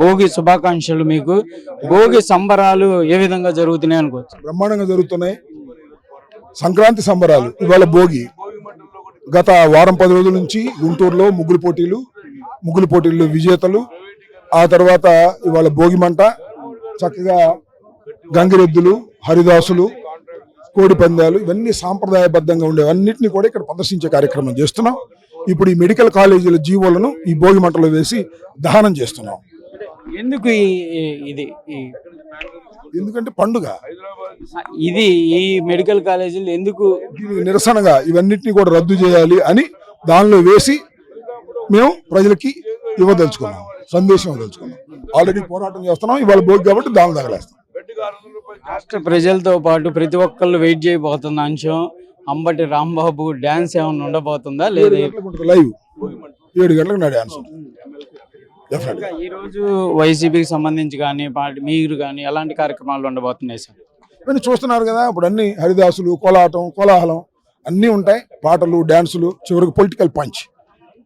భోగి శుభాకాంక్షలు మీకు. భోగి సంబరాలు ఏ విధంగా జరుగుతున్నాయి అనుకోవచ్చు? బ్రహ్మాండంగా జరుగుతున్నాయి. సంక్రాంతి సంబరాలు ఇవాళ భోగి. గత వారం 10 రోజుల నుంచి గుంటూరులో ముగ్గులు పోటీల్లో విజేతలు. ఆ తర్వాత ఇవాళ భోగి మంట, చక్కగా గంగిరెద్దులు, హరిదాసులు, కోడి పందాలు, ఇవన్నీ సాంప్రదాయబద్ధంగా ఉండేవన్నింటినీ కూడా ఇక్కడ ప్రదర్శించే కార్యక్రమం చేస్తున్నాం. ఇప్పుడు ఈ మెడికల్ కాలేజీల జీవోలను ఈ భోగి మంటలో వేసి దహనం చేస్తున్నాం. ఎందుకు ఇది ఎందుకంటే పండుగ ఇది ఈ మెడికల్ కాలేజీలు ఎందుకు? దీనికి నిరసనగా ఇవన్నిటిని కూడా రద్దు చేయాలి అని దానిలో వేసి మేము ప్రజలకి ఇవ్వదలుచుకున్నాం, సందేశం ఇవ్వదలుచుకున్నాం. ఆల్రెడీ పోరాటం చేస్తున్నాం. ఇవాళ భోగి కాబట్టి దాని తగలేస్తాం. రాష్ట్ర ప్రజలతో పాటు ప్రతి ఒక్కళ్ళు వెయిట్ చేయబోతున్న అంశం అంబటి రాంబాబు డాన్స్ ఏమైనా ఉండబోతుందా లేదా? లైవ్ 7 గంటలకు నా డాన్స్. ఈ రోజు వైసీపీకి సంబంధించి కానీ మీరు కానీ ఎలాంటి కార్యక్రమాలు ఉండబోతున్నాయి సార్? ఇవన్నీ చూస్తున్నారు కదా. ఇప్పుడు అన్ని హరిదాసులు, కోలాటం, కోలాహలం అన్నీ ఉంటాయి. పాటలు, డాన్సులు, చివరికి పొలిటికల్ పంచ్.